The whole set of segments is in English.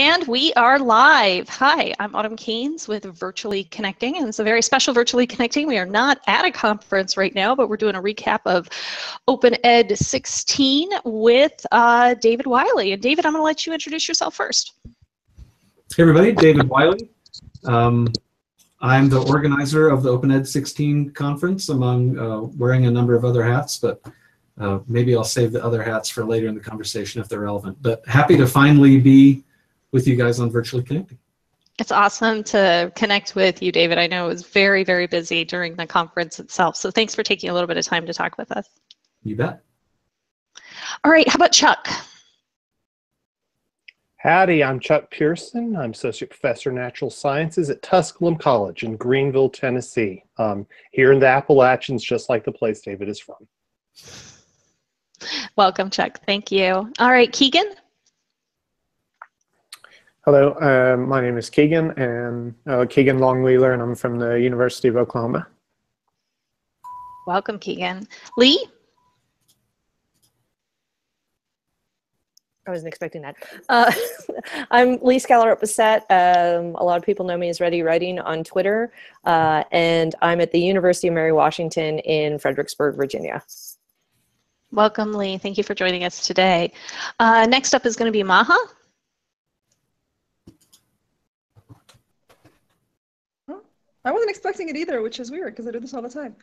And we are live. Hi, I'm Autumn Keynes with Virtually Connecting, and it's a very special Virtually Connecting. We are not at a conference right now, but we're doing a recap of Open Ed 16 with David Wiley. And David, I'm going to let you introduce yourself first. Hey everybody, David Wiley. I'm the organizer of the Open Ed 16 conference, among wearing a number of other hats, but maybe I'll save the other hats for later in the conversation if they're relevant. But happy to finally be with you guys on Virtually Connecting. It's awesome to connect with you, David. I know it was very, very busy during the conference itself, so thanks for taking a little bit of time to talk with us. You bet. All right, how about Chuck? Howdy, I'm Chuck Pearson. I'm Associate Professor of Natural Sciences at Tusculum College in Greenville, Tennessee. Here in the Appalachians, just like the place David is from. Welcome, Chuck. Thank you. All right, Keegan? Hello, my name is Keegan, and Keegan Longwheeler, and I'm from the University of Oklahoma. Welcome, Keegan. Lee? I wasn't expecting that. I'm Lee Scalar-Bissett. A lot of people know me as Ready Writing on Twitter, and I'm at the University of Mary Washington in Fredericksburg, Virginia. Welcome, Lee. Thank you for joining us today. Next up is going to be Maha. I wasn't expecting it either, which is weird because I do this all the time.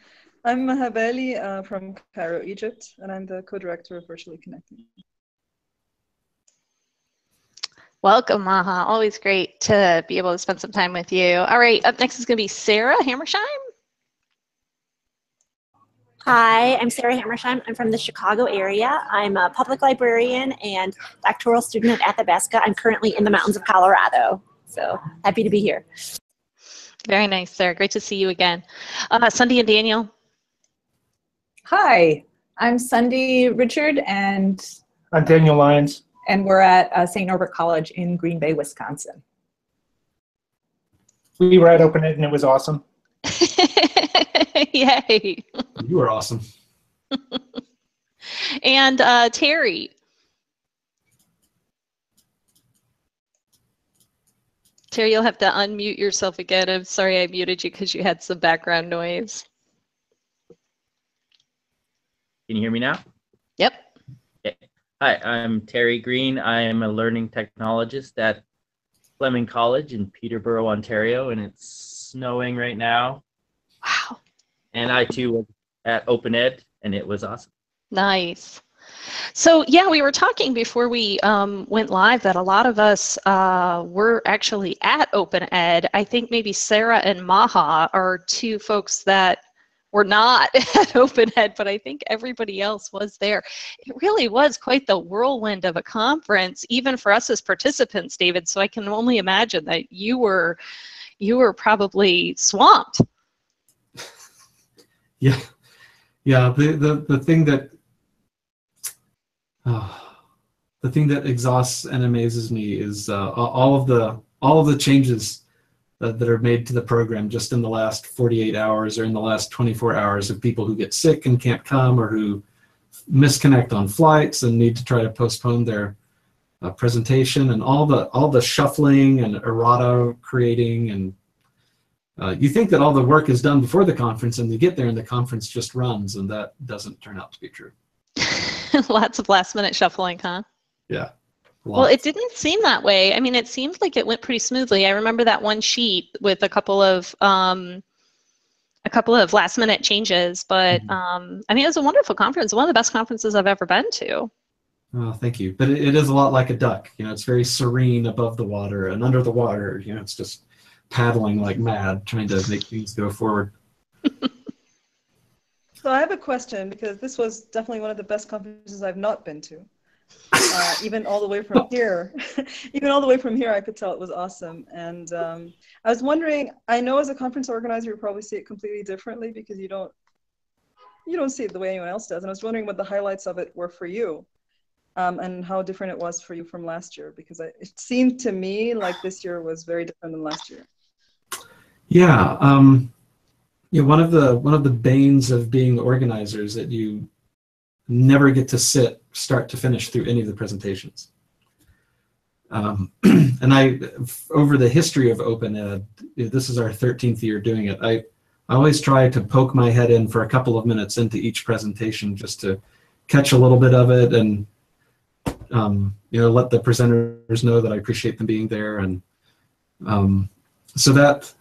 I'm Mahabeli from Cairo, Egypt, and I'm the co-director of Virtually Connecting. Welcome, Maha. Always great to be able to spend some time with you. All right, up next is going to be Sarah Hammersheim. Hi, I'm Sarah Hammersheim. I'm from the Chicago area. I'm a public librarian and doctoral student at Athabasca. I'm currently in the mountains of Colorado, so happy to be here. Very nice, Sarah. Great to see you again. Sunday and Daniel. Hi, I'm Sunday Richard, and I'm Daniel Lyons. And we're at St. Norbert College in Green Bay, Wisconsin. We were at Open Ed and it was awesome. Yay. You were awesome. And Terry. Terry, you'll have to unmute yourself again. I'm sorry I muted you because you had some background noise. Can you hear me now? Yep. Okay. Hi, I'm Terry Green. I am a learning technologist at Fleming College in Peterborough, Ontario, and it's snowing right now. Wow. And I too was at Open Ed, and it was awesome. Nice. So yeah, we were talking before we went live that a lot of us were actually at Open Ed. I think maybe Sarah and Maha are two folks that were not at Open Ed, but I think everybody else was there. It really was quite the whirlwind of a conference, even for us as participants, David. So I can only imagine that you were probably swamped. Yeah, yeah. The thing that exhausts and amazes me is all of the changes that are made to the program just in the last 48 hours or in the last 24 hours of people who get sick and can't come, or who misconnect on flights and need to try to postpone their presentation, and all the shuffling and errata creating. And you think that all the work is done before the conference, and you get there and the conference just runs, and that doesn't turn out to be true. Lots of last minute shuffling, huh? Yeah. Well, it didn't seem that way. I mean, it seemed like it went pretty smoothly. I remember that one sheet with a couple of last minute changes, but I mean, it was a wonderful conference. One of the best conferences I've ever been to. Oh, thank you. But it is a lot like a duck. You know, it's very serene above the water, and under the water, you know, it's just paddling like mad, trying to make things go forward. So I have a question, because this was definitely one of the best conferences I've not been to. Even all the way from here, I could tell it was awesome. And I was wondering, I know as a conference organizer, you probably see it completely differently because you don't see it the way anyone else does. And I was wondering what the highlights of it were for you, and how different it was for you from last year, because it seemed to me like this year was very different than last year. Yeah. You know, one of the banes of being the organizer is that you never get to sit start to finish through any of the presentations. And over the history of Open Ed, this is our 13th year doing it. I always try to poke my head in for a couple of minutes into each presentation just to catch a little bit of it, and let the presenters know that I appreciate them being there. And so that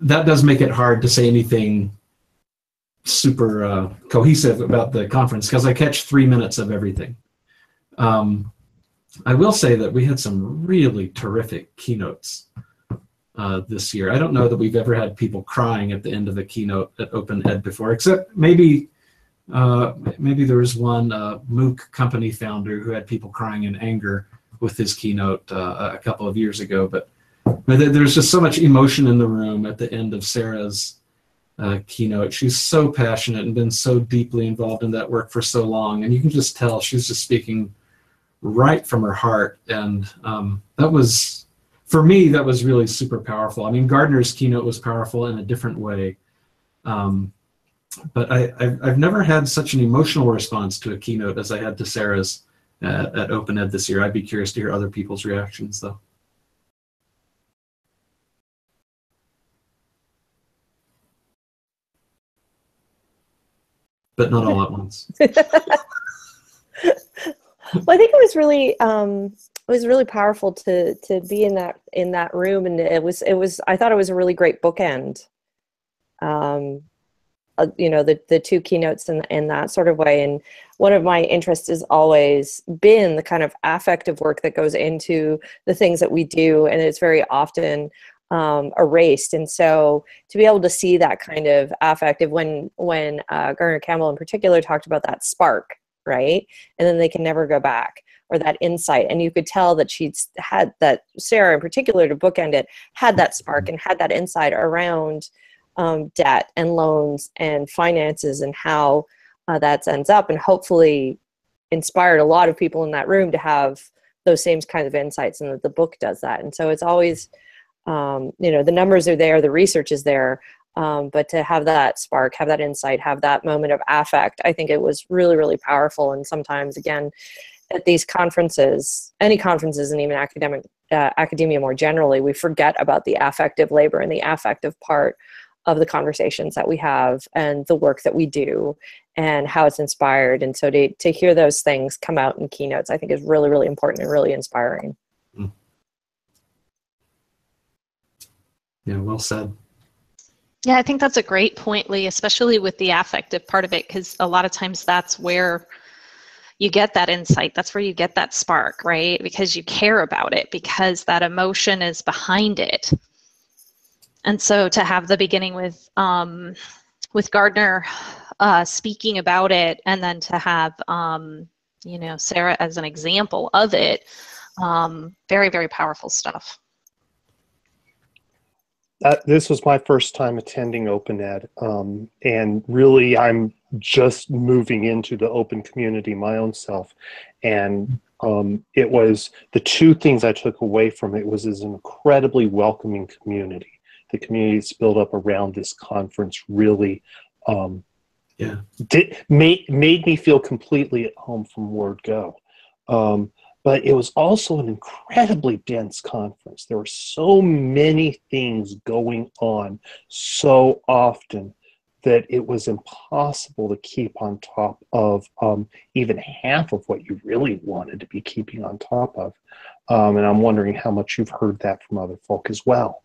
does make it hard to say anything super cohesive about the conference, because I catch 3 minutes of everything. I will say that we had some really terrific keynotes this year. I don't know that we've ever had people crying at the end of the keynote at Open Ed before, except maybe there was one MOOC company founder who had people crying in anger with his keynote a couple of years ago. But there's just so much emotion in the room at the end of Sarah's keynote. She's so passionate and been so deeply involved in that work for so long, and you can just tell she's just speaking right from her heart. And that was, for me, that was really super powerful. I mean, Gardner's keynote was powerful in a different way, but I've never had such an emotional response to a keynote as I had to Sarah's at Open Ed this year. I'd be curious to hear other people's reactions, though. But not all at once. Well, I think it was really powerful to be in that room, and I thought it was a really great bookend. The two keynotes in that sort of way. And one of my interests has always been the kind of affective work that goes into the things that we do, and it's very often erased. And so to be able to see that kind of affective, when Gardner Campbell in particular talked about that spark, right? And then they can never go back, or that insight. And you could tell that she'd had that, Sarah in particular, to bookend it, had that spark and had that insight around debt and loans and finances and how that ends up, and hopefully inspired a lot of people in that room to have those same kinds of insights, and that the book does that. And so it's always, the numbers are there, the research is there, but to have that spark, have that insight, have that moment of affect, I think it was really, really powerful. And sometimes, again, at these conferences, any conferences, and even academia more generally, we forget about the affective labor and the affective part of the conversations that we have and the work that we do and how it's inspired. And so to hear those things come out in keynotes, I think is really, really important and really inspiring. Yeah, well said. Yeah, I think that's a great point, Lee, especially with the affective part of it, because a lot of times that's where you get that insight. That's where you get that spark, right? Because you care about it, because that emotion is behind it. And so to have the beginning with Gardner speaking about it, and then to have Sarah as an example of it, very, very powerful stuff. This was my first time attending Open Ed, and really I'm just moving into the open community my own self. And it was, the two things I took away from it was an incredibly welcoming community. The community that's built up around this conference really made me feel completely at home from word go. But it was also an incredibly dense conference. There were so many things going on so often that it was impossible to keep on top of even half of what you really wanted to be keeping on top of. And I'm wondering how much you've heard that from other folk as well.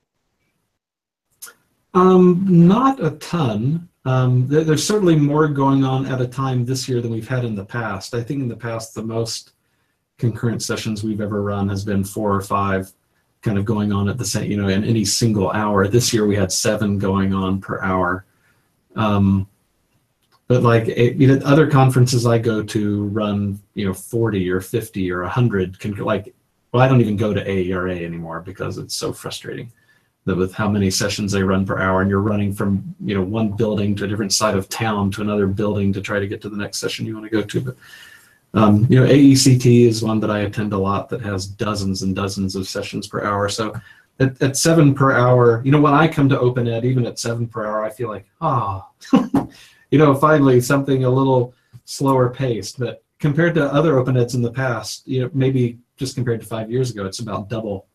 Not a ton. There's certainly more going on at a time this year than we've had in the past. I think in the past, the most concurrent sessions we've ever run has been 4 or 5 kind of going on at the same, in any single hour. This year we had 7 going on per hour. But like other conferences I go to run 40 or 50 or 100. I don't even go to AERA anymore because it's so frustrating that with how many sessions they run per hour, and you're running from one building to a different side of town to another building to try to get to the next session you want to go to. But AECT is one that I attend a lot that has dozens and dozens of sessions per hour. So at 7 per hour, when I come to Open Ed, even at 7 per hour, I feel like, finally something a little slower paced. But compared to other Open Eds in the past, maybe just compared to 5 years ago, it's about double,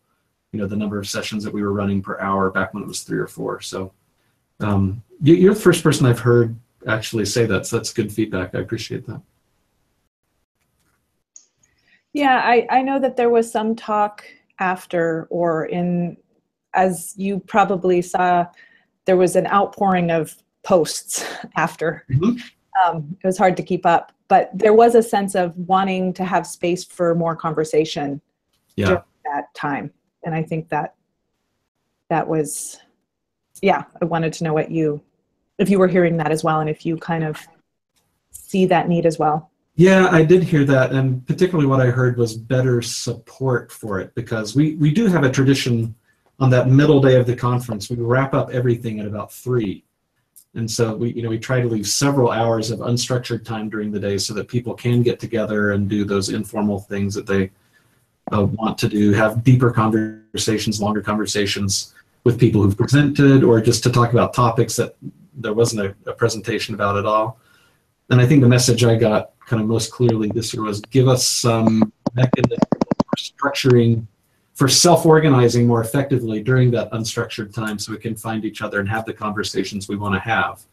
the number of sessions that we were running per hour back when it was 3 or 4. So you're the first person I've heard actually say that, so that's good feedback. I appreciate that. Yeah, I know that there was some talk after, or as you probably saw, there was an outpouring of posts after. Mm-hmm. It was hard to keep up, but there was a sense of wanting to have space for more conversation during that time. And I think that was, I wanted to know if you were hearing that as well, and if you kind of see that need as well. Yeah, I did hear that, and particularly what I heard was better support for it, because we do have a tradition on that middle day of the conference. We wrap up everything at about 3. And so we try to leave several hours of unstructured time during the day so that people can get together and do those informal things that they want to do, have deeper conversations, longer conversations with people who've presented, or just to talk about topics that there wasn't a presentation about at all. And I think the message I got kind of most clearly this year was, give us some mechanism for structuring, for self-organizing more effectively during that unstructured time, so we can find each other and have the conversations we want to have.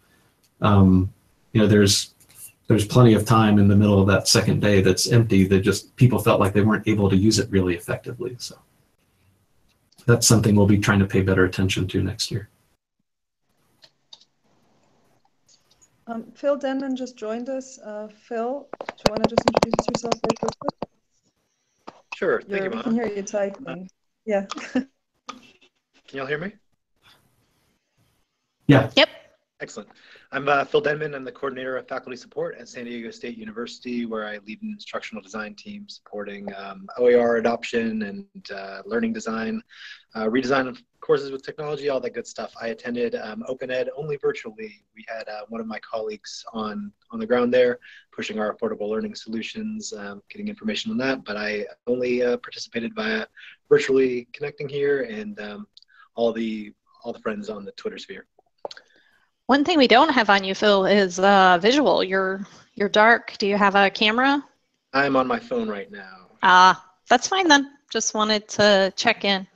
There's plenty of time in the middle of that second day that's empty, that just people felt like they weren't able to use it really effectively. So that's something we'll be trying to pay better attention to next year. Phil Denman just joined us. Phil, do you want to just introduce yourself very quickly? Sure. Thank you, We Maha. can hear you typing. Yeah. Can y'all hear me? Yeah. Yep. Excellent. I'm Phil Denman. I'm the coordinator of faculty support at San Diego State University, where I lead an instructional design team supporting OER adoption and learning design, redesign of courses with technology, all that good stuff. I attended Open Ed only virtually. We had one of my colleagues on the ground there, pushing our affordable learning solutions, getting information on that, but I only participated via virtually connecting here, and all the friends on the Twitter sphere. One thing we don't have on you, Phil, is visual. You're dark. Do you have a camera? I'm on my phone right now. That's fine then. Just wanted to check in.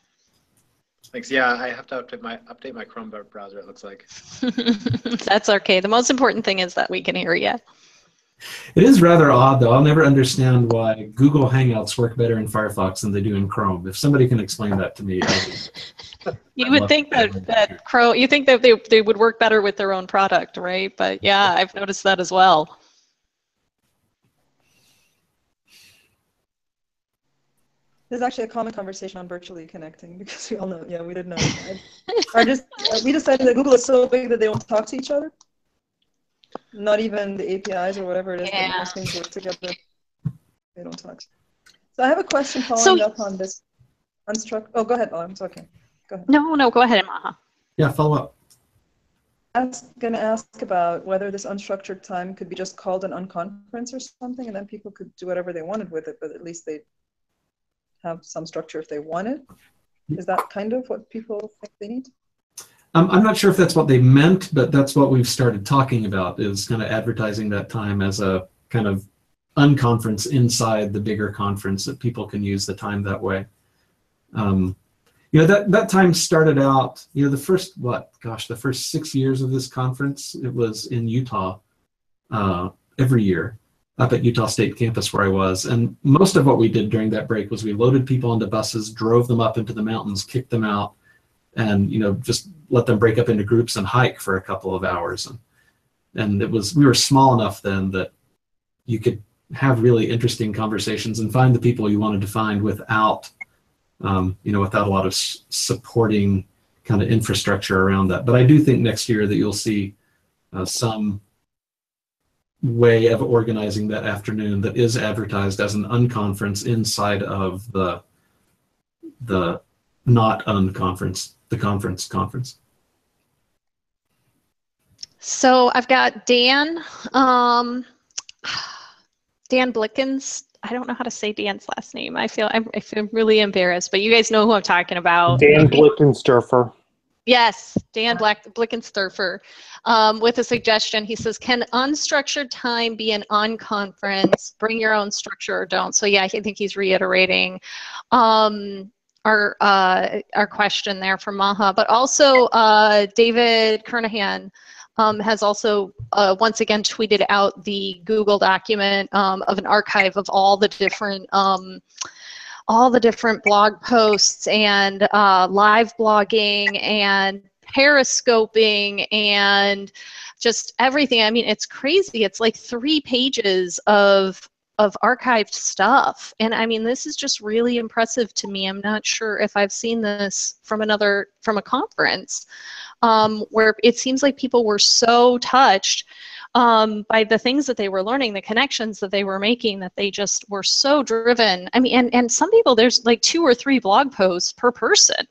Thanks. Yeah, I have to update my Chrome browser, it looks like. That's okay. The most important thing is that we can hear you. It is rather odd, though. I'll never understand why Google Hangouts work better in Firefox than they do in Chrome. If somebody can explain that to me, you would think that Chrome. You think that they would work better with their own product, right? But yeah, I've noticed that as well. There's actually a common conversation on virtually connecting, because we all know. Yeah, we didn't know. We decided that Google is so big that they don't talk to each other. Not even the APIs or whatever it is that most things work together. They don't talk. So I have a question following up on this unstructured. Oh, go ahead. Oh, I'm talking. Go ahead. No, go ahead, Maha. Yeah, follow up. I was going to ask about whether this unstructured time could be just called an unconference or something, and then people could do whatever they wanted with it, but at least they have some structure if they wanted. Is that kind of what people think they need? I'm not sure if that's what they meant, but that's what we've started talking about, is kind of advertising that time as a kind of unconference inside the bigger conference, that people can use the time that way. That time started out, the first 6 years of this conference, it was in Utah every year, up at Utah State campus where I was. And most of what we did during that break was we loaded people onto buses, drove them up into the mountains, kicked them out, and just let them break up into groups and hike for a couple of hours. And we were small enough then that you could have really interesting conversations and find the people you wanted to find without without a lot of supporting kind of infrastructure around that. But I do think next year that you'll see some way of organizing that afternoon that is advertised as an unconference inside of the not unconference, the conference. So I've got Dan Blickens. I don't know how to say Dan's last name. I feel really embarrassed, but you guys know who I'm talking about. Dan Blickensdorfer. Yes, Dan Blickensturfer, with a suggestion. He says, can unstructured time be an unconference? Bring your own structure or don't. So yeah, I think he's reiterating our question there from Maha. But also David Kernahan has also once again tweeted out the Google document of an archive of all the different blog posts and live blogging and periscoping and just everything. I mean, it's crazy. It's like 3 pages of archived stuff. And I mean, this is just really impressive to me. I'm not sure if I've seen this from a conference where it seems like people were so touched by the things that they were learning, the connections that they were making, that they just were so driven. I mean, and some people, there's like 2 or 3 blog posts per person.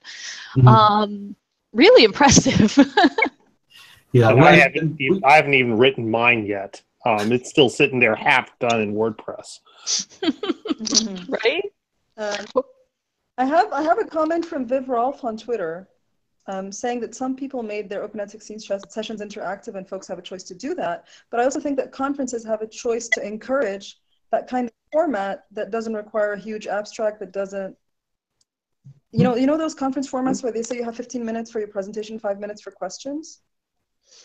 Really impressive. Yeah, I haven't even written mine yet. It's still sitting there half done in WordPress. Right? I have a comment from Viv Rolf on Twitter. Saying that some people made their Open Ed 16 sessions interactive and folks have a choice to do that. But I also think that conferences have a choice to encourage that kind of format that doesn't require a huge abstract, that doesn't, you know those conference formats where they say you have 15 minutes for your presentation, 5 minutes for questions?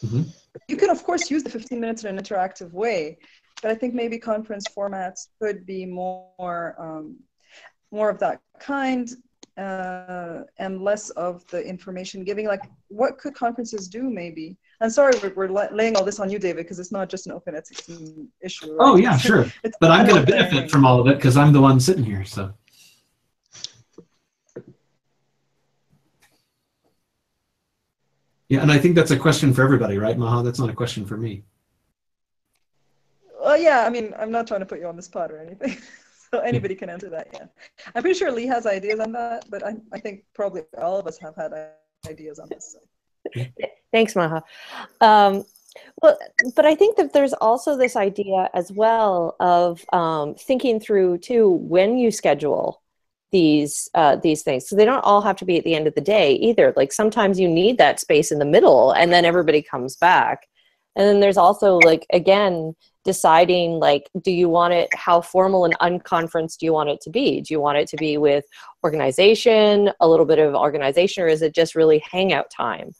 You can, of course, use the 15 minutes in an interactive way, but I think maybe conference formats could be more of that kind. And less of the information giving. Like, what could conferences do, maybe? I'm sorry we're laying all this on you, David, because it's not just an Open Ed 16 issue. Right? Oh yeah, sure. But I'm going to benefit from all of it because I'm the one sitting here. So. Yeah, and I think that's a question for everybody, right, Maha? That's not a question for me. Well, yeah, I mean, I'm not trying to put you on the spot or anything. So anybody can answer that, yeah. I'm pretty sure Lee has ideas on that, but I think probably all of us have had ideas on this. So. Thanks, Maha. Well, but I think that there's also this idea as well of thinking through, too, when you schedule these things. So they don't all have to be at the end of the day either. Like, sometimes you need that space in the middle, and then everybody comes back. And then there's also, like, again, deciding, like, do you want it, how formal and unconference do you want it to be? Do you want it to be with organization, a little bit of organization, or is it just really hangout time?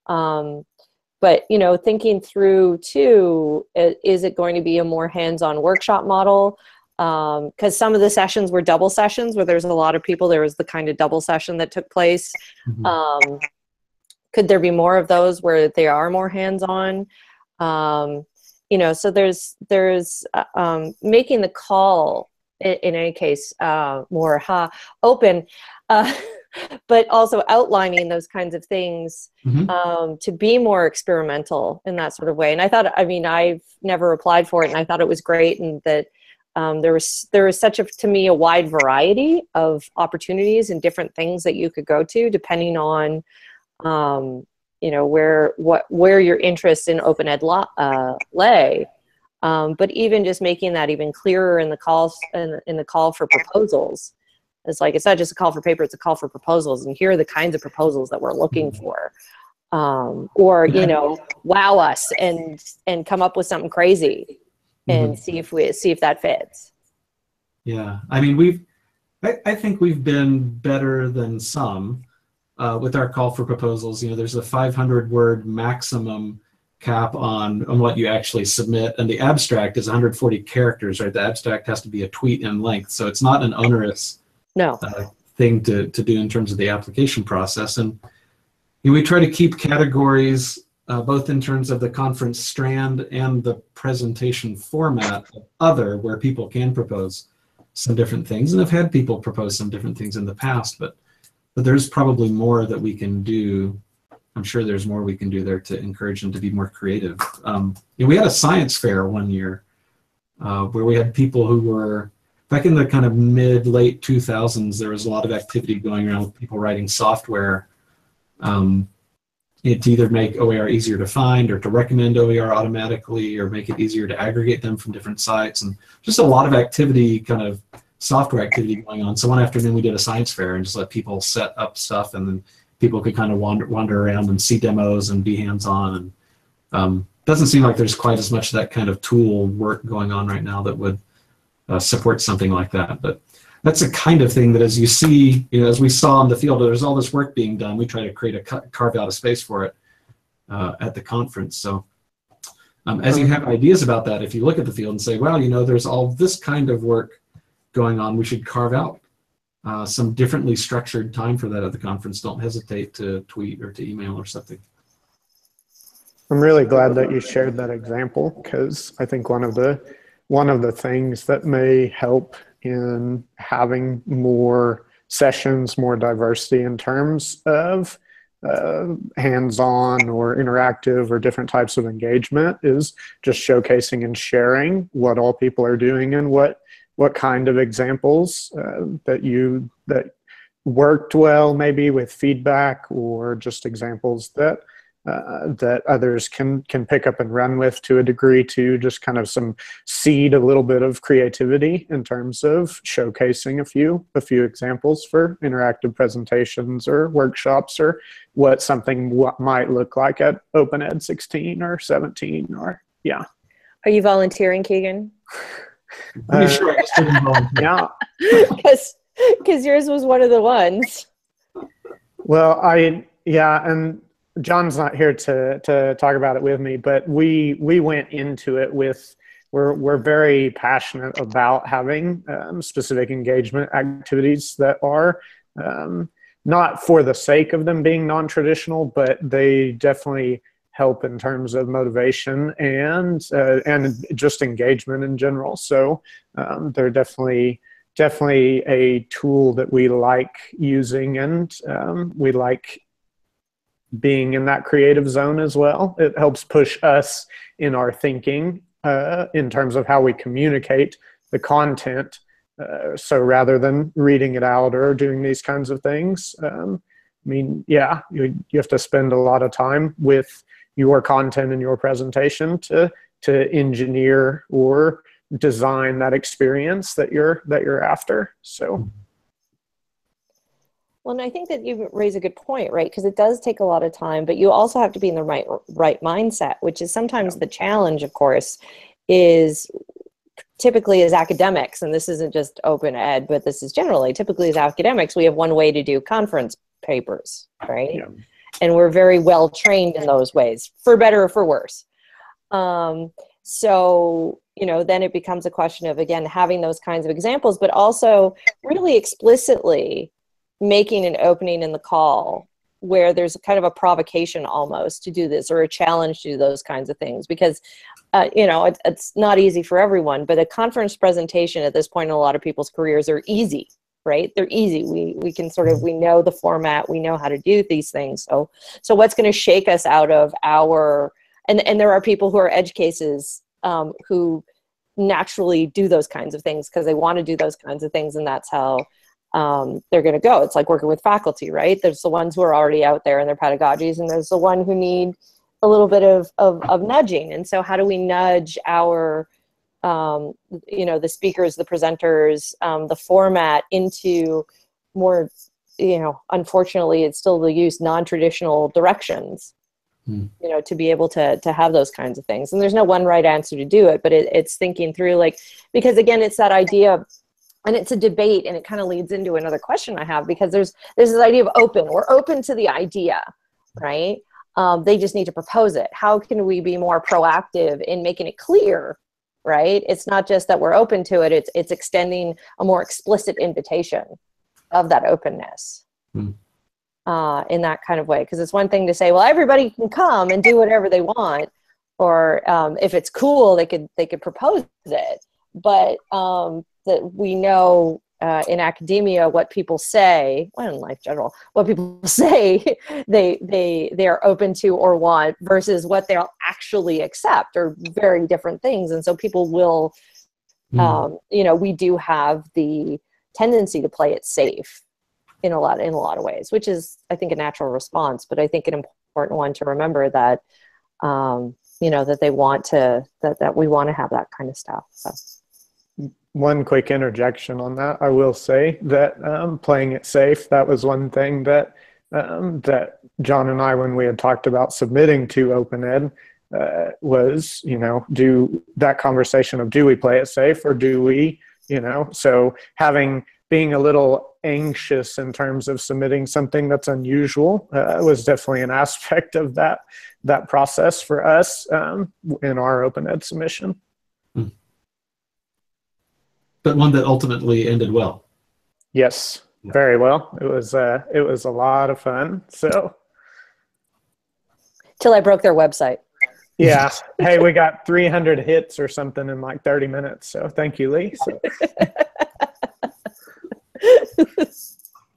But, thinking through too, is it going to be a more hands-on workshop model? Because some of the sessions were double sessions where there's a lot of people. There was the kind of double session that took place. Could there be more of those where they are more hands-on? So there's making the call in any case more open, but also outlining those kinds of things to be more experimental in that sort of way. And I've never applied for it, and I thought it was great, and that there was such to me a wide variety of opportunities and different things that you could go to depending on where your interest in Open Ed lay, but even just making that even clearer in the call for proposals. It's like, it's not just a call for paper; it's a call for proposals, and here are the kinds of proposals that we're looking for. Or wow us and come up with something crazy, and see if that fits. Yeah, I mean, I think we've been better than some. With our call for proposals, there's a 500-word maximum cap on what you actually submit, and the abstract is 140 characters, right? The abstract has to be a tweet in length, so it's not an onerous thing to do in terms of the application process. And we try to keep categories both in terms of the conference strand and the presentation format of other, where people can propose some different things, and I've had people propose some different things in the past, but there's probably more that we can do. I'm sure there's more we can do there to encourage them to be more creative. We had a science fair one year where we had people who were, back in the kind of late 2000s, there was a lot of activity going around with people writing software to either make OER easier to find or to recommend OER automatically or make it easier to aggregate them from different sites, and just a lot of activity, kind of software activity going on. So one afternoon we did a science fair and just let people set up stuff, and then people could kind of wander around and see demos and be hands-on. And doesn't seem like there's quite as much of that kind of tool work going on right now that would support something like that. But that's a kind of thing that, as you see, as we saw in the field, there's all this work being done. We try to carve out a space for it at the conference. So as you have ideas about that, if you look at the field and say, well, there's all this kind of work going on, we should carve out some differently structured time for that at the conference. Don't hesitate to tweet or to email or something. I'm really glad that you shared that example, because I think one of the things that may help in having more sessions, more diversity in terms of hands-on or interactive or different types of engagement is just showcasing and sharing what all people are doing and what kind of examples that worked well, maybe with feedback, or just examples that others can pick up and run with to a degree, to just kind of seed a little bit of creativity in terms of showcasing a few examples for interactive presentations or workshops, or what something might look like at Open Ed 16 or 17, or yeah. Are you volunteering, Keegan? Pretty sure I just didn't volunteer. Yeah. Because yours was one of the ones. Well, and John's not here to talk about it with me, but we went into it with, we're very passionate about having specific engagement activities that are not for the sake of them being non-traditional, but they definitely help in terms of motivation and just engagement in general. So they're definitely a tool that we like using, and we like being in that creative zone as well. It helps push us in our thinking in terms of how we communicate the content. So rather than reading it out or doing these kinds of things, you have to spend a lot of time with your content and your presentation to engineer or design that experience that you're after. So. Well, and I think that you raise a good point, right? Because it does take a lot of time, but you also have to be in the right mindset, which is sometimes the challenge, of course, is typically as academics, and this isn't just open ed, but this is generally, typically as academics, we have one way to do conference papers, right? Yeah. And we're very well trained in those ways, for better or for worse. So, then it becomes a question of, again, having those kinds of examples, but also really explicitly making an opening in the call where there's kind of a provocation almost to do this, or a challenge to do those kinds of things, because it's not easy for everyone, but a conference presentation at this point in a lot of people's careers are easy, right? They're easy. We can we know the format, we know how to do these things. So what's going to shake us out of our, and there are people who are edge cases who naturally do those kinds of things because they want to do those kinds of things, and that's how they're going to go. It's like working with faculty, right? There's the ones who are already out there in their pedagogies, and there's the one who need a little bit of nudging. And so how do we nudge our, the speakers, the presenters, the format into more, unfortunately, it's still the use non-traditional directions, to be able to have those kinds of things. And there's no one right answer to do it, but it's thinking through, because again, it's that idea of, and it's a debate, and it kind of leads into another question I have, because there's this idea of open. We're open to the idea, right? They just need to propose it. How can we be more proactive in making it clear, right? It's not just that we're open to it, it's extending a more explicit invitation of that openness in that kind of way. Because it's one thing to say, well, everybody can come and do whatever they want, or if it's cool, they could propose it. But that we know in academia what people say, well, in life general, what people say they are open to or want versus what they'll actually accept are very different things. And so people will, we do have the tendency to play it safe in a lot of ways, which is, I think, a natural response. But I think an important one to remember that, that they want to, that we want to have that kind of stuff. So. One quick interjection on that. I will say that playing it safe, that was one thing that that John and I, when we had talked about submitting to Open Ed, was, do that conversation of, do we play it safe or do we, so being a little anxious in terms of submitting something that's unusual was definitely an aspect of that process for us in our Open Ed submission. But one that ultimately ended well. Yes, very well. It was a lot of fun. So till I broke their website. Yeah. Hey, we got 300 hits or something in like 30 minutes. So thank you, Lee. So.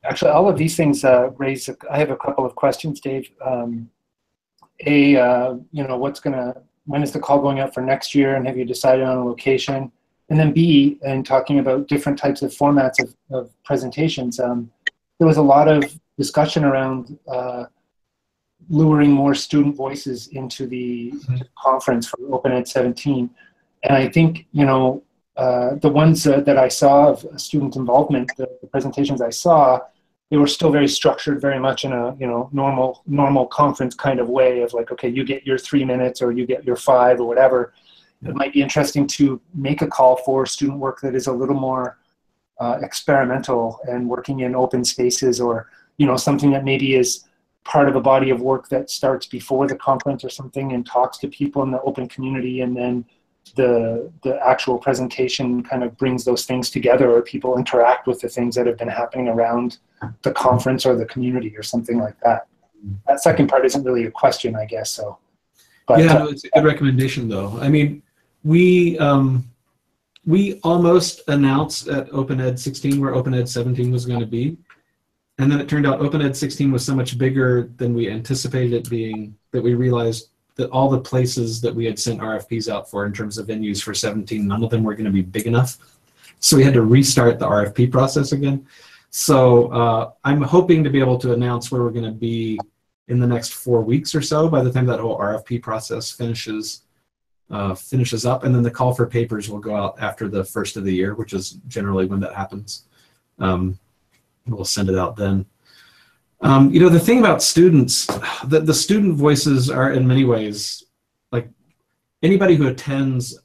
Actually, all of these things raise. I have a couple of questions, Dave. When is the call going out for next year, and have you decided on a location? And then B, and talking about different types of formats of presentations, there was a lot of discussion around luring more student voices into the conference for Open Ed 17. And I think, the ones that I saw of student involvement, the presentations I saw, they were still very structured, very much in a normal conference kind of way of like, okay, you get your 3 minutes or you get your 5 or whatever. It might be interesting to make a call for student work that is a little more experimental and working in open spaces, or something that maybe is part of a body of work that starts before the conference or something and talks to people in the open community, and then the actual presentation kind of brings those things together, or people interact with the things that have been happening around the conference or the community or something like that. That second part isn't really a question, I guess. So, but, yeah, no, it's a good recommendation though. I mean, we almost announced at Open Ed 16 where Open Ed 17 was going to be. And then it turned out Open Ed 16 was so much bigger than we anticipated it being that we realized that all the places that we had sent RFPs out for in terms of venues for 17, none of them were going to be big enough. So we had to restart the RFP process again. So I'm hoping to be able to announce where we're going to be in the next 4 weeks or so by the time that whole RFP process finishes up. And then the call for papers will go out after the first of the year, which is generally when that happens. We'll send it out then. The thing about students, the student voices are in many ways, like anybody who attends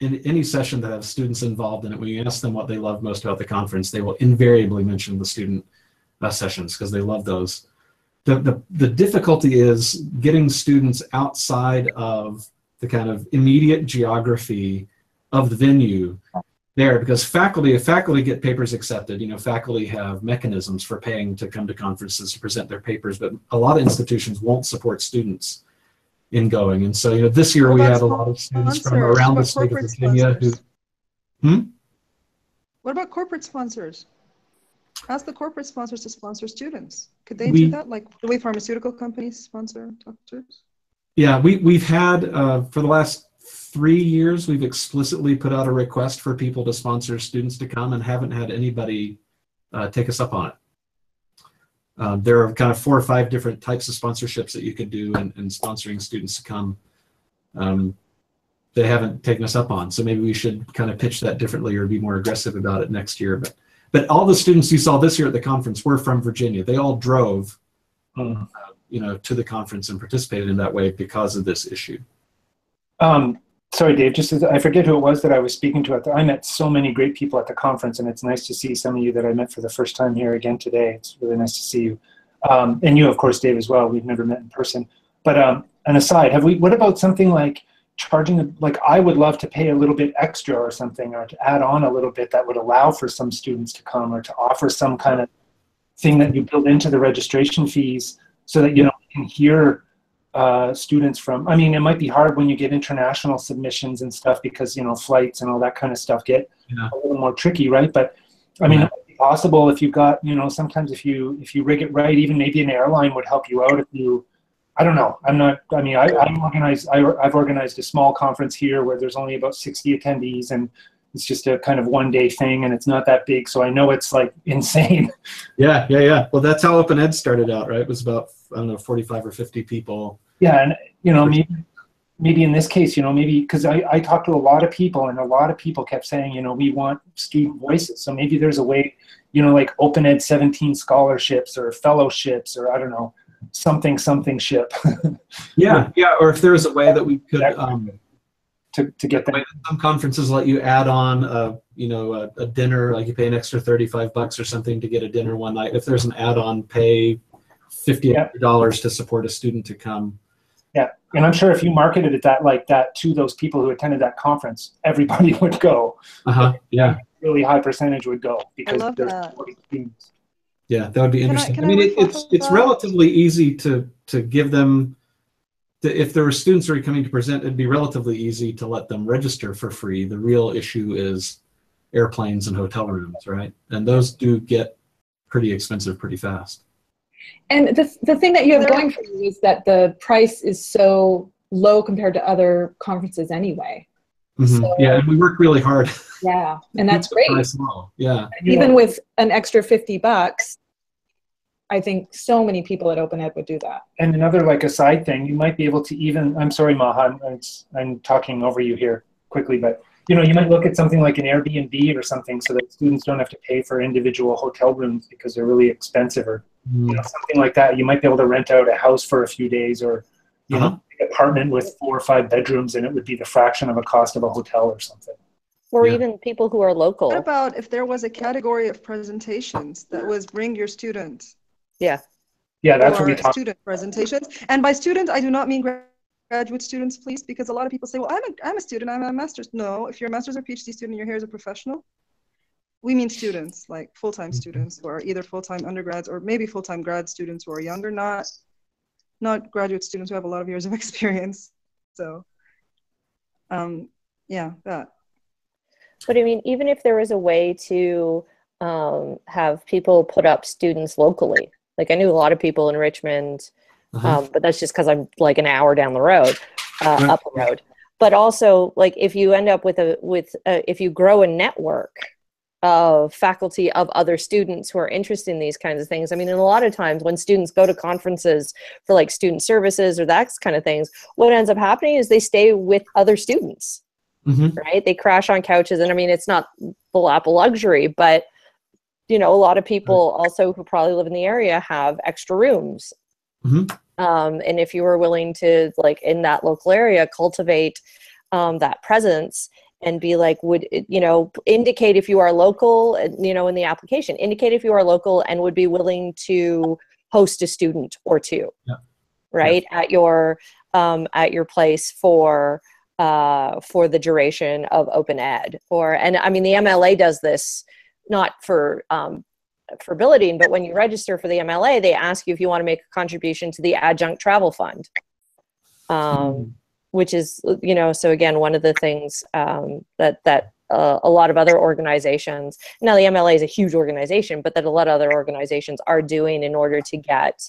in any session that has students involved in it, when you ask them what they love most about the conference, they will invariably mention the student sessions because they love those. The difficulty is getting students outside of the kind of immediate geography of the venue there, because if faculty get papers accepted, faculty have mechanisms for paying to come to conferences to present their papers, but a lot of institutions won't support students in going. And so, this year we had a lot of students from around the state of Virginia who. What about corporate sponsors? Ask the corporate sponsors to sponsor students. Could they do that? Like the way pharmaceutical companies sponsor doctors? Yeah, we've had, for the last 3 years, we've explicitly put out a request for people to sponsor students to come and haven't had anybody take us up on it. There are kind of 4 or 5 different types of sponsorships that you could do in sponsoring students to come. They haven't taken us up on, so maybe we should kind of pitch that differently or be more aggressive about it next year. But all the students you saw this year at the conference were from Virginia. They all drove to the conference and participated in that way because of this issue. Sorry, Dave, I forget who it was that I was speaking to. I met so many great people at the conference, and it's nice to see some of you that I met for the first time here again today. It's really nice to see you. And you, of course, Dave, as well. We've never met in person. But an aside, what about something like charging, like I would love to pay a little bit extra or something, or to add on a little bit that would allow for some students to come, or to offer some kind of thing that you build into the registration fees so that, you can hear students from, it might be hard when you get international submissions and stuff because, flights and all that kind of stuff get a little more tricky, right? But it might be possible if you've got, sometimes if you rig it right, even maybe an airline would help you out if you, I don't know. I've organized a small conference here where there's only about 60 attendees, and it's just a kind of one-day thing, and it's not that big, so I know it's like insane. Yeah. Well, that's how Open Ed started out, right? It was about, 45 or 50 people. Yeah, and maybe in this case, maybe because I talked to a lot of people, and a lot of people kept saying, we want student voices. So maybe there's a way, like Open Ed 17 scholarships or fellowships, or I don't know, something ship. Yeah, or if there was a way that we could to get them. Some conferences let you add on a dinner, like you pay an extra $35 or something to get a dinner one night. If there's an add-on, pay $50 to support a student to come. Yeah, and I'm sure if you marketed it like that to those people who attended that conference, everybody would go. Yeah. Really high percentage would go because I love there's that. 40 students. Yeah, that would be interesting. Can I mean, reflect on it's that? relatively easy to give them. If there were students who are coming to present, it'd be relatively easy to let them register for free. The real issue is airplanes and hotel rooms, right? And those do get pretty expensive pretty fast. And the thing that you have going for you is that the price is so low compared to other conferences anyway. So, yeah, and we work really hard. Yeah, and that's great. Yeah. Even with an extra $50, I think so many people at Open Ed would do that. And another like a side thing, you might be able to even, I'm sorry, Maha, I'm talking over you here quickly, but you might look at something like an Airbnb or something so that students don't have to pay for individual hotel rooms because they're really expensive, or something like that. You might be able to rent out a house for a few days, or an apartment with 4 or 5 bedrooms, and it would be the fraction of a cost of a hotel or something. Or even people who are local. What about if there was a category of presentations that was bring your student? Yeah. Yeah, that's what we or talk. student presentations. And by student, I do not mean graduate students, please, because a lot of people say, well, I'm a student, I'm a master's. No, if you're a master's or PhD student, you're here as a professional. We mean students, like full-time students who are either full-time undergrads or maybe full-time grad students who are younger, not graduate students who have a lot of years of experience. So, yeah, that. But I mean, even if there was a way to have people put up students locally, like I knew a lot of people in Richmond, but that's just because I'm like an hour down the road, up the road. But also, like if you end up if you grow a network of faculty of other students who are interested in these kinds of things. I mean, and a lot of times when students go to conferences for like student services or that kind of things, what ends up happening is they stay with other students. Right? They crash on couches. And I mean, it's not the lap of luxury, but a lot of people also who probably live in the area have extra rooms. And if you were willing to, like in that local area, cultivate that presence and be like, indicate if you are local, in the application, indicate if you are local and would be willing to host a student or two, right? At your place for the duration of Open Ed. And I mean, the MLA does this not for billeting, but when you register for the MLA, they ask you if you want to make a contribution to the Adjunct Travel Fund, which is, so again, one of the things that a lot of other organizations, now the MLA is a huge organization, but that a lot of other organizations are doing in order to get,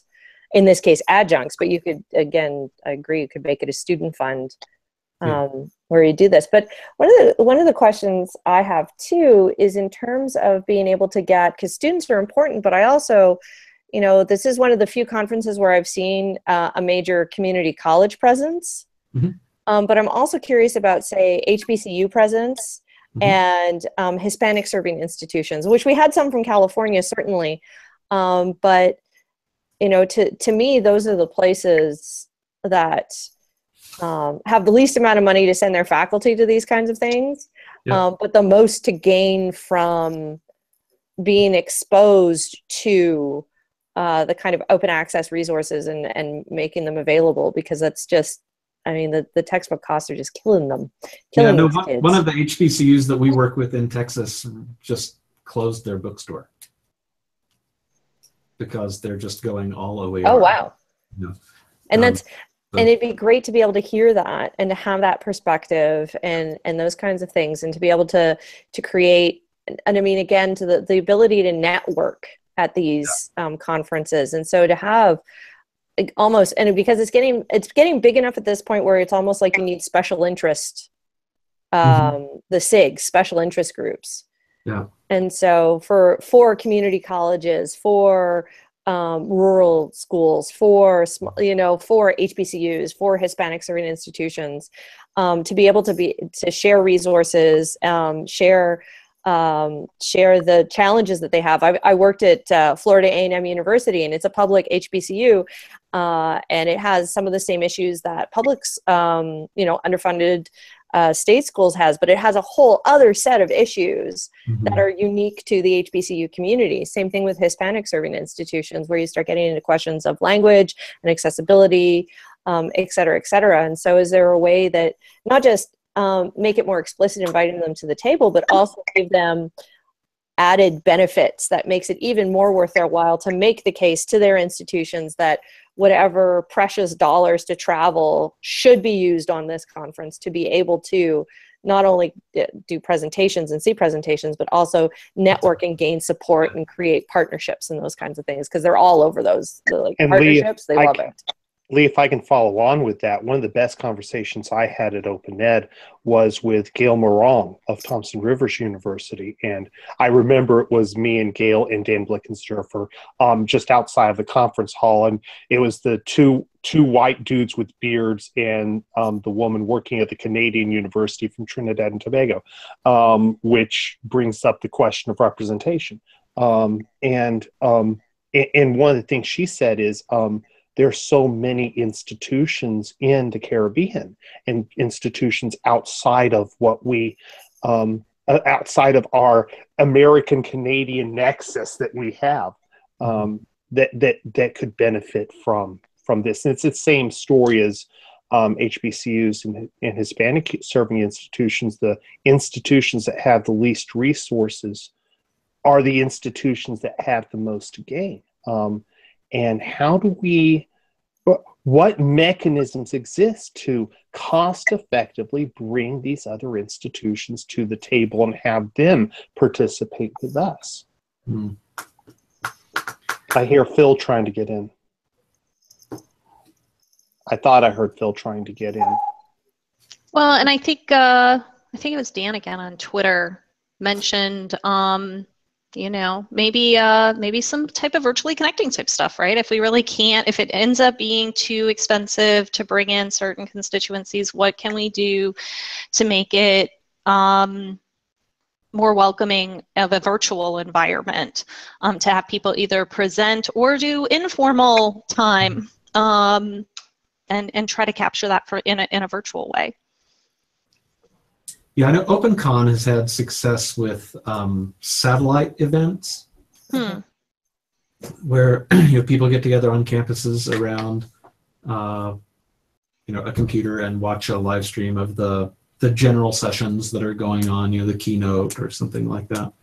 in this case, adjuncts, but you could, again, I agree, you could make it a student fund where you do this. But one of the questions I have too is in terms of being able to get, because students are important, but I also, this is one of the few conferences where I've seen a major community college presence. But I'm also curious about, say, HBCU presence and Hispanic serving institutions, which we had some from California, certainly. But, to me, those are the places that have the least amount of money to send their faculty to these kinds of things, but the most to gain from being exposed to the kind of open access resources and making them available, because that's just, I mean, the textbook costs are just killing them. Killing kids. One of the HBCUs that we work with in Texas just closed their bookstore because they're just going all OER. Oh, wow. And that's, and it'd be great to be able to hear that and to have that perspective and those kinds of things, and to be able to create, and I mean, again, to the ability to network at these conferences. And so to have almost, and because it's getting big enough at this point where it's almost like you need special interest, the SIGs, special interest groups. And so for community colleges, for rural schools, for HBCUs, for Hispanic serving institutions, to be able to share resources, share share the challenges that they have. I worked at Florida A&M University, and it's a public HBCU, and it has some of the same issues that public's, underfunded state schools has, but it has a whole other set of issues that are unique to the HBCU community. Same thing with Hispanic serving institutions, where you start getting into questions of language and accessibility, et cetera, et cetera. And so is there a way that not just make it more explicit, inviting them to the table, but also give them added benefits that makes it even more worth their while to make the case to their institutions that whatever precious dollars to travel should be used on this conference to be able to not only do presentations and see presentations, but also network and gain support and create partnerships and those kinds of things, because they're all over those partnerships. They love it. Lee, if I can follow on with that, one of the best conversations I had at Open Ed was with Gail Morong of Thompson Rivers University. And I remember it was me and Gail and Dan Blickensderfer just outside of the conference hall. And it was the two white dudes with beards and the woman working at the Canadian University from Trinidad and Tobago, which brings up the question of representation. And one of the things she said is, there's so many institutions in the Caribbean and institutions outside of what we, outside of our American-Canadian nexus that we have, that could benefit from this. And it's the same story as HBCUs and Hispanic serving institutions. The institutions that have the least resources are the institutions that have the most to gain. And what mechanisms exist to cost effectively bring these other institutions to the table and have them participate with us? I hear Phil trying to get in. I thought I heard Phil trying to get in. Well, and I think it was Dan again on Twitter mentioned, maybe some type of virtually connecting type stuff, right? If we really can't, if it ends up being too expensive to bring in certain constituencies, what can we do to make it more welcoming of a virtual environment, to have people either present or do informal time, and try to capture that in a virtual way. Yeah, I know OpenCon has had success with satellite events, where people get together on campuses around a computer and watch a live stream of the general sessions that are going on, the keynote or something like that.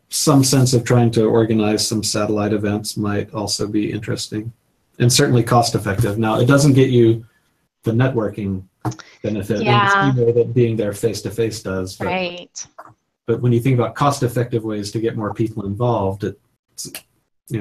Some sense of trying to organize some satellite events might also be interesting, and certainly cost effective. Now, it doesn't get you the networking benefit that being there face to face does. But, right. But when you think about cost effective ways to get more people involved, it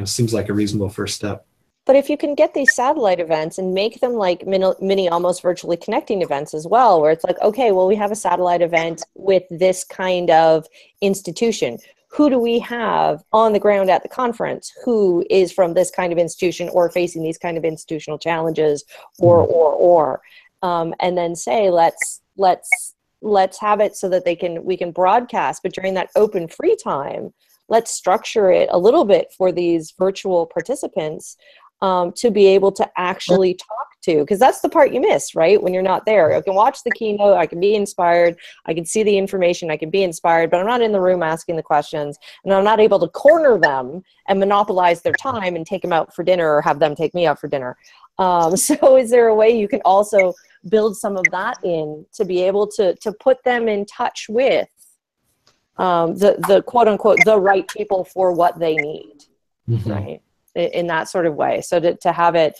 seems like a reasonable first step. But if you can get these satellite events and make them like mini almost virtually connecting events as well, where it's like, okay, well, we have a satellite event with this kind of institution. Who do we have on the ground at the conference who is from this kind of institution or facing these kind of institutional challenges, or and then say, let's have it so that we can broadcast, but during that open free time, let's structure it a little bit for these virtual participants to be able to actually talk to, because that's the part you miss, right? When you're not there. I can watch the keynote, I can be inspired, I can see the information, I can be inspired, but I'm not in the room asking the questions, and I'm not able to corner them and monopolize their time and take them out for dinner or have them take me out for dinner. So is there a way you can also build some of that in to be able to put them in touch with the quote unquote the right people for what they need, right? In that sort of way. So to have it,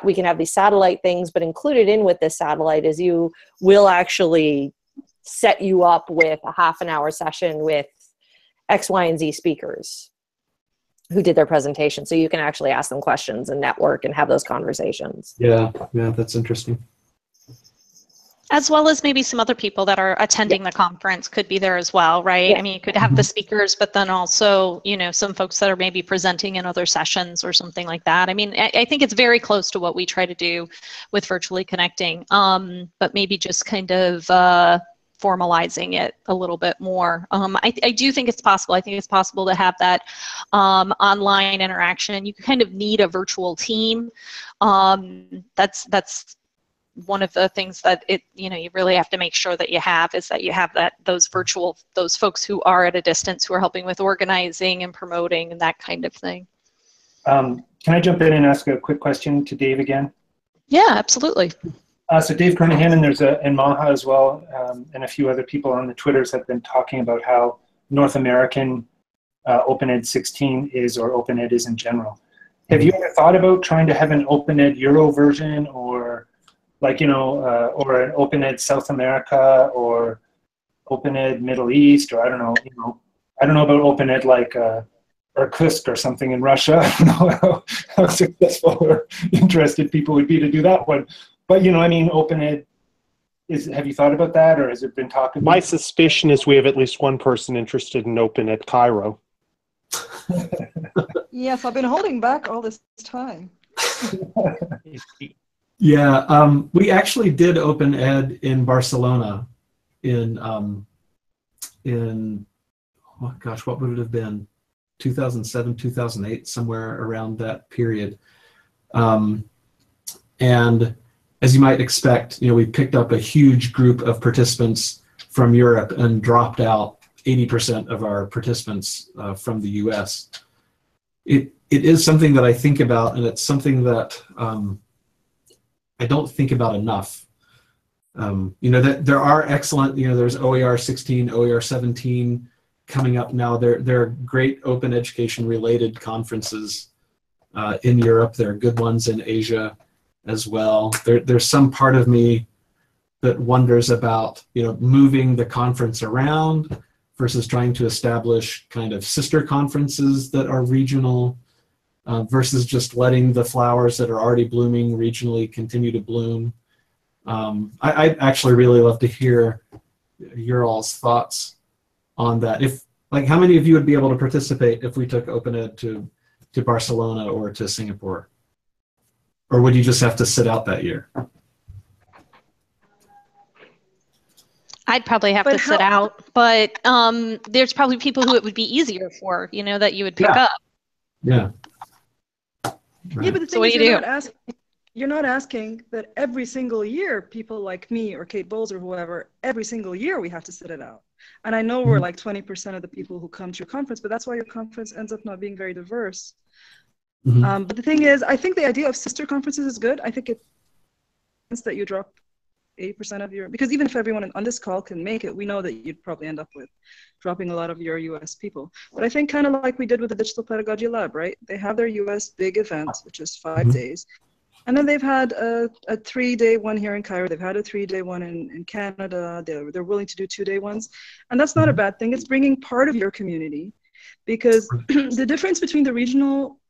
we can have these satellite things, but included in with this satellite is you will actually set you up with a half-an-hour session with X, Y, and Z speakers who did their presentation. So you can actually ask them questions and network and have those conversations. Yeah, that's interesting. As well as maybe some other people that are attending the conference could be there as well, right? I mean, you could have the speakers, but then also, some folks that are maybe presenting in other sessions or something like that. I mean, I think it's very close to what we try to do with virtually connecting, but maybe just kind of formalizing it a little bit more. I do think it's possible. I think it's possible to have that online interaction. You kind of need a virtual team. That's one of the things that you really have to make sure that you have, is that you have those folks who are at a distance, who are helping with organizing and promoting and that kind of thing. Can I jump in and ask a quick question to Dave again? Yeah, absolutely. So Dave Kernahan, and Maha as well, and a few other people on the Twitters have been talking about how North American OpenEd 16 is, or OpenEd is in general. Have you ever thought about trying to have an OpenEd Euro version, or or an OpenEd South America, or OpenEd Middle East, or I don't know about OpenEd like Irkutsk or something in Russia. I don't know how successful or interested people would be to do that one. But OpenEd have you thought about that, or has it been talked about? My suspicion is we have at least one person interested in OpenEd Cairo. Yes, I've been holding back all this time. Yeah, we actually did OpenEd in Barcelona in oh gosh, what would it have been? 2007, 2008, somewhere around that period. And as you might expect, we picked up a huge group of participants from Europe and dropped out 80% of our participants from the US. It is something that I think about, and it's something that I don't think about enough. That there are excellent, there's OER 16, OER 17 coming up now. There are great open education related conferences in Europe. There are good ones in Asia as well. There's some part of me that wonders about, moving the conference around versus trying to establish kind of sister conferences that are regional, versus just letting the flowers that are already blooming regionally continue to bloom. I'd actually really love to hear your all's thoughts on that. How many of you would be able to participate if we took OpenEd to Barcelona or to Singapore? Or would you just have to sit out that year? I'd probably have to sit out, but there's probably people who it would be easier for, that you would pick up. Yeah. Right. Yeah, but the thing is, you're not asking that every single year people like me or Kate Bowles or whoever, every single year we have to sit it out. And I know we're like 20% of the people who come to your conference, but that's why your conference ends up not being very diverse. Mm-hmm. But the thing is, I think the idea of sister conferences is good. I think it's that you drop 80% of your, because even if everyone on this call can make it, we know that you'd probably end up with dropping a lot of your US people. But I think kind of like we did with the Digital Pedagogy Lab, right? They have their US big event, which is 5 days. And then they've had a 3-day one here in Cairo. They've had a 3-day one in Canada. They're willing to do 2-day ones. And that's not a bad thing. It's bringing part of your community, because the difference between the regional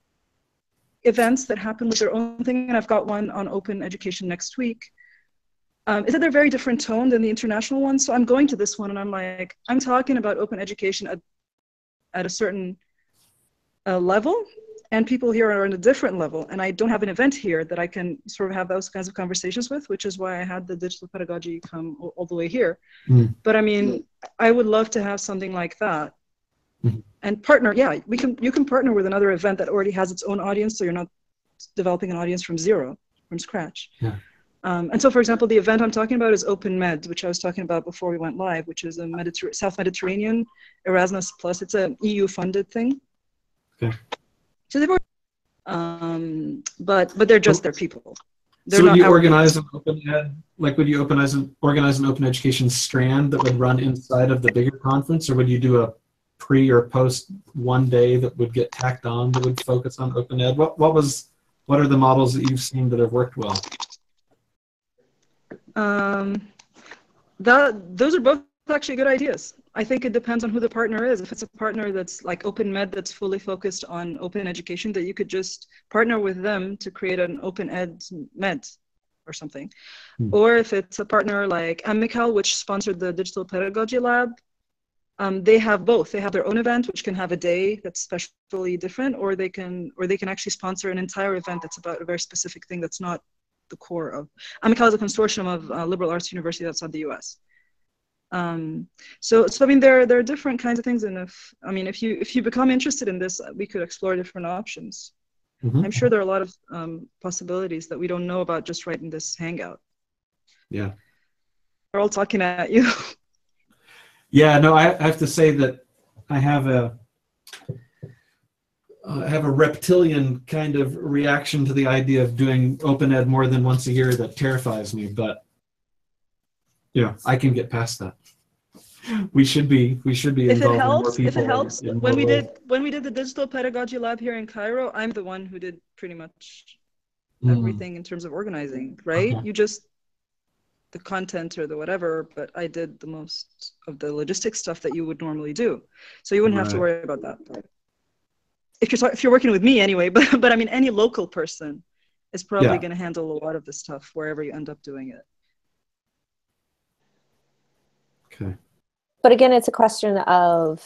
events that happen with their own thing, and I've got one on open education next week, is that they're very different tone than the international ones. So I'm going to this one and I'm talking about open education at a certain level, and people here are on a different level, and I don't have an event here that I can sort of have those kinds of conversations with, which is why I had the digital pedagogy come all the way here. But I mean, I would love to have something like that. And partner, yeah, you can partner with another event that already has its own audience, so you're not developing an audience from scratch. Yeah. And so, for example, the event I'm talking about is Open Med, which I was talking about before we went live, which is a South Mediterranean Erasmus Plus. It's an EU-funded thing. Okay. So they've already, but they're just their people. So would you organize an OpenEd, would you organize an open education strand that would run inside of the bigger conference, or would you do a pre or post one day that would get tacked on that would focus on OpenEd? What are the models that you've seen that have worked well? Those are both actually good ideas. I think it depends on who the partner is. If it's a partner that's like Open Med, that's fully focused on open education, that you could just partner with them to create an Open Ed Med or something. Or if it's a partner like Amical, which sponsored the Digital Pedagogy Lab, they have both. They have their own event, which can have a day that's specially different, or they can actually sponsor an entire event that's about a very specific thing that's not the core of. Amical is a consortium of liberal arts universities outside the US. So I mean, there are different kinds of things, and if you become interested in this, we could explore different options. Mm-hmm. I'm sure there are a lot of possibilities that we don't know about just right in this Hangout. Yeah. We're all talking at you. Yeah, no, I have to say that I have a reptilian kind of reaction to the idea of doing open ed more than once a year that terrifies me, but yeah, I can get past that. We should be involving more people. If it helps, when we did the digital pedagogy lab here in Cairo, I'm the one who did pretty much everything in terms of organizing, right? Okay. You just the content or the whatever, but I did the most of the logistics stuff that you would normally do. So you wouldn't have to worry about that. If you're working with me anyway, but I mean, any local person is probably going to handle a lot of the stuff wherever you end up doing it. Okay. But again, it's a question of,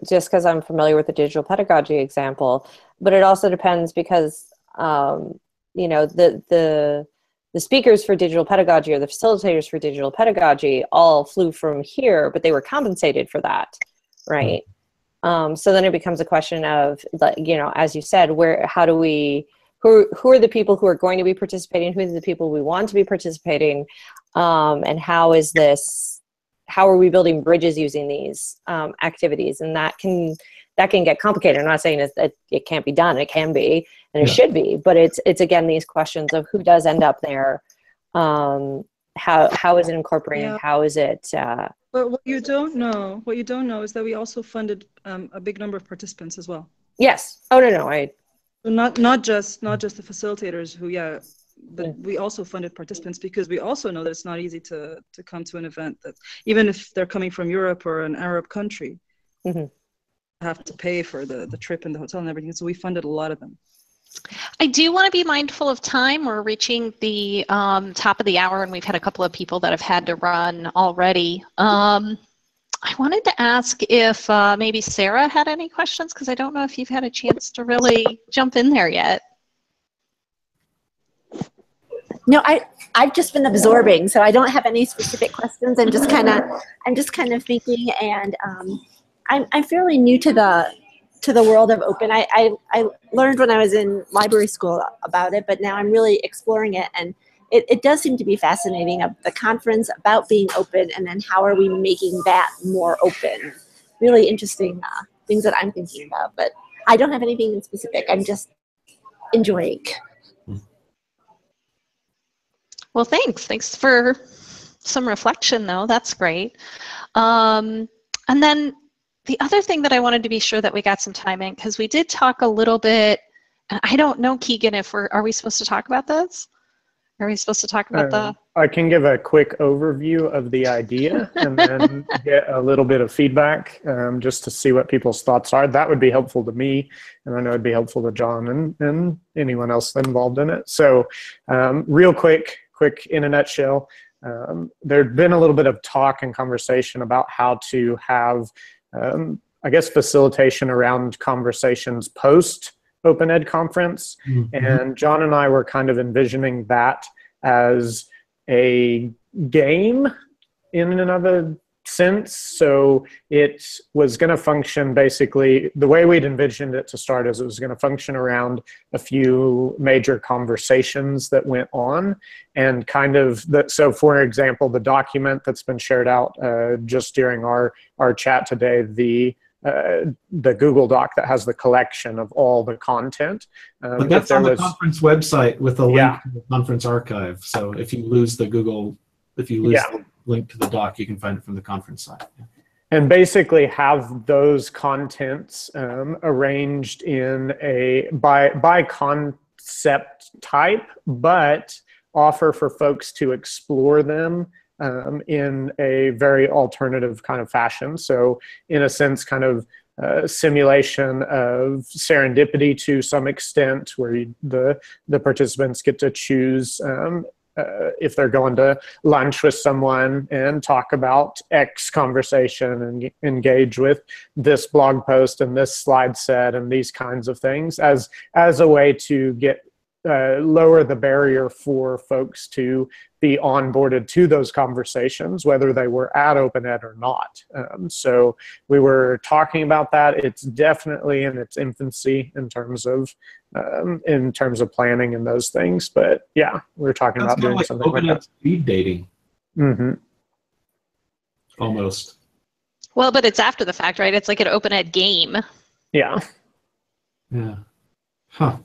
just because I'm familiar with the digital pedagogy example, but it also depends because, you know, the speakers for digital pedagogy or the facilitators for digital pedagogy all flew from here, but they were compensated for that, right? So then it becomes a question of, you know, as you said, who are the people who are going to be participating, who are the people we want to be participating, and how are we building bridges using these activities? And that can get complicated. I'm not saying that it can't be done. It can be, and it should be. But it's again these questions of who does end up there. How is it incorporated? Yeah. How is it? But what you don't know is that we also funded a big number of participants as well. Yes. Oh no. Not just the facilitators who but we also funded participants because we also know that it's not easy to come to an event that, even if they're coming from Europe or an Arab country, have to pay for the trip and the hotel and everything. So we funded a lot of them. I do want to be mindful of time. We're reaching the top of the hour, and we've had a couple of people that have had to run already. I wanted to ask if maybe Sarah had any questions, because I don't know if you've had a chance to really jump in there yet. No, I've just been absorbing, so I don't have any specific questions. I'm just kind of thinking, and I'm fairly new to the world of open. I learned when I was in library school about it, but now I'm really exploring it, and it does seem to be fascinating. Of the conference about being open, and then how are we making that more open? Really interesting things that I'm thinking about, but I don't have anything in specific. I'm just enjoying. Well, thanks. Thanks for some reflection, though. That's great. And then the other thing that I wanted to be sure that we got some time in, because we did talk a little bit, and I don't know, Keegan, if are we supposed to talk about this? Are we supposed to talk about I can give a quick overview of the idea and then get a little bit of feedback just to see what people's thoughts are. That would be helpful to me, and I know it'd be helpful to John and anyone else involved in it. So real quick in a nutshell, there'd been a little bit of talk and conversation about how to have, I guess, facilitation around conversations post Open Ed conference. And John and I were kind of envisioning that as a game in another sense. So it was going to function basically, the way we'd envisioned it to start is it was going to function around a few major conversations that went on, and kind of, so for example, the document that's been shared out just during our chat today, the Google Doc that has the collection of all the content. But that's on the conference website with a link to the conference archive. So if you lose the the link to the doc, you can find it from the conference site. And basically have those contents arranged in by concept type, but offer for folks to explore them in a very alternative kind of fashion. So in a sense, kind of simulation of serendipity to some extent, where the participants get to choose if they're going to lunch with someone and talk about X conversation and engage with this blog post and this slide set and these kinds of things as a way to get lower the barrier for folks to be onboarded to those conversations, whether they were at Open Ed or not. So we were talking about that. It's definitely in its infancy in terms of planning and those things. But yeah, we were talking about doing like something Open like Ed speed dating. Mm-hmm. Almost. Well, but it's after the fact, right? It's like an Open Ed game. Yeah. Yeah. Huh.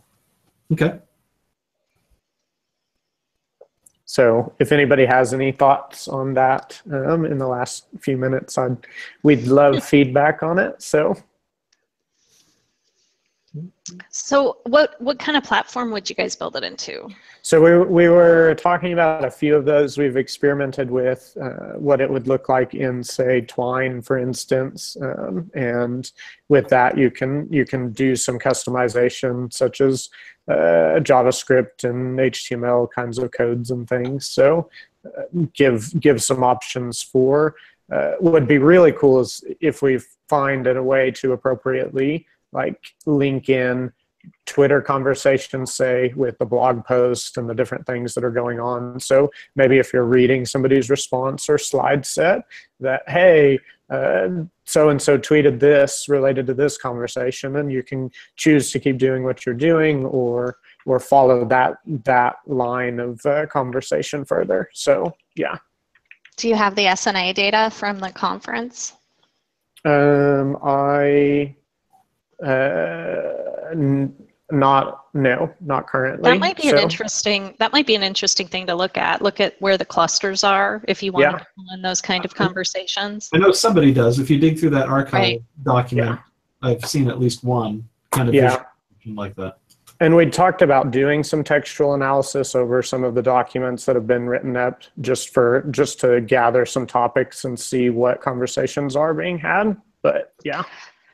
Okay. So if anybody has any thoughts on that in the last few minutes, we'd love feedback on it. So what kind of platform would you guys build it into? So we were talking about a few of those. We've experimented with what it would look like in, say, Twine, for instance. And with that, you can do some customization, such as JavaScript and HTML kinds of codes and things. So give some options for. What would be really cool is if we find a way to appropriately link in Twitter conversations, say, with the blog post and the different things that are going on. So maybe if you're reading somebody's response or slide set, that, hey, so-and-so tweeted this related to this conversation, and you can choose to keep doing what you're doing or follow that line of conversation further. So, yeah. Do you have the SNA data from the conference? Not currently. That might be an interesting thing to look at. Look at where the clusters are if you want to pull in those kind of conversations. I know somebody does. If you dig through that archive document, I've seen at least one kind of visual like that. And we talked about doing some textual analysis over some of the documents that have been written up just to gather some topics and see what conversations are being had. But yeah.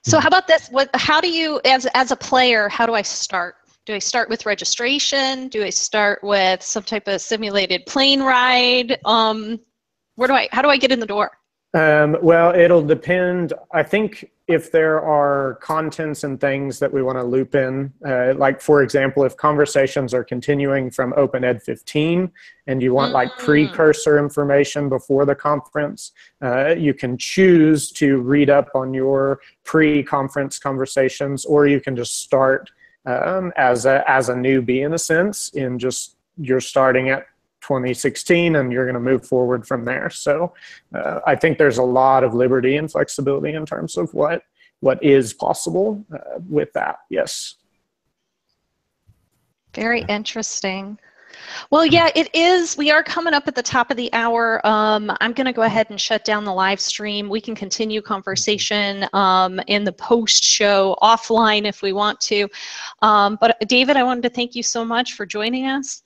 So how about this? How do you, as a player, how do I start? Do I start with registration? Do I start with some type of simulated plane ride? How do I get in the door? Well, it'll depend. I think if there are contents and things that we want to loop in, like for example, if conversations are continuing from Open Ed 15 and you want precursor information before the conference, you can choose to read up on your pre-conference conversations, or you can just start as a newbie in a sense, you're starting at 2016 and you're going to move forward from there. So I think there's a lot of liberty and flexibility in terms of what is possible with that. Yes. Very interesting. Well, yeah, it is. We are coming up at the top of the hour. I'm going to go ahead and shut down the live stream. We can continue conversation in the post-show offline if we want to. But David, I wanted to thank you so much for joining us.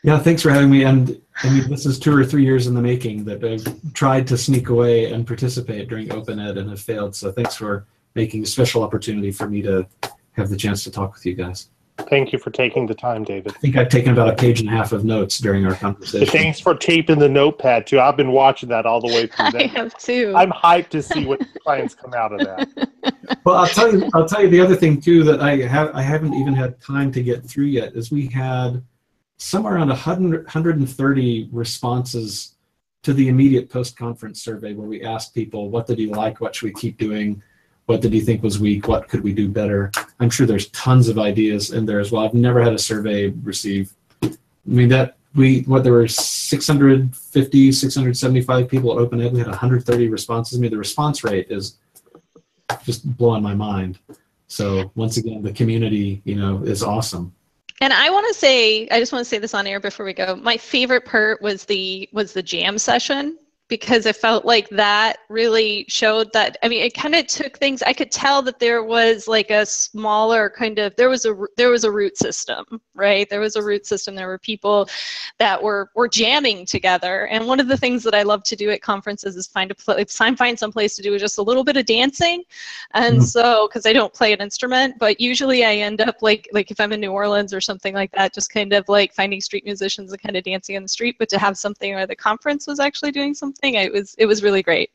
Yeah, thanks for having me. And I mean, this is 2 or 3 years in the making that I've tried to sneak away and participate during Open Ed and have failed. So thanks for making a special opportunity for me to have the chance to talk with you guys. Thank you for taking the time, David. I think I've taken about 1.5 pages of notes during our conversation. Thanks for taping the notepad too. I've been watching that all the way through. I have too. I'm hyped to see what plans come out of that. Well, I'll tell you the other thing too that I haven't even had time to get through yet is we had somewhere around 130 responses to the immediate post-conference survey where we asked people, what did you like? What should we keep doing? What did you think was weak? What could we do better? I'm sure there's tons of ideas in there as well. I've never had a survey receive. I mean, there were 650, 675 people at Open Ed. We had 130 responses. I mean, the response rate is just blowing my mind. So once again, the community, is awesome. And I just want to say this on air before we go. My favorite part was the jam session, because it felt like that really showed that, I mean, it kind of took things, I could tell that there was like a smaller kind of, there was a root system, right? There was a root system. There were people that were jamming together. And one of the things that I love to do at conferences is find some place to do just a little bit of dancing. And so, because I don't play an instrument, but usually I end up like if I'm in New Orleans or something like that, just kind of like finding street musicians and kind of dancing on the street, but to have something where the conference was actually doing something, it was really great.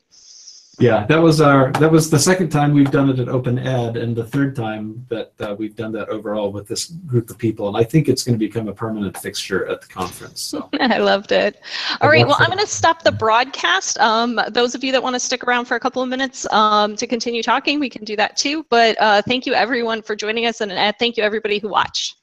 Yeah, that was the second time we've done it at Open Ed, and the third time that we've done that overall with this group of people. And I think it's going to become a permanent fixture at the conference. So I loved it. All right, well, I'm going to stop the broadcast. Those of you that want to stick around for a couple of minutes to continue talking, we can do that too. But thank you everyone for joining us, and thank you everybody who watched.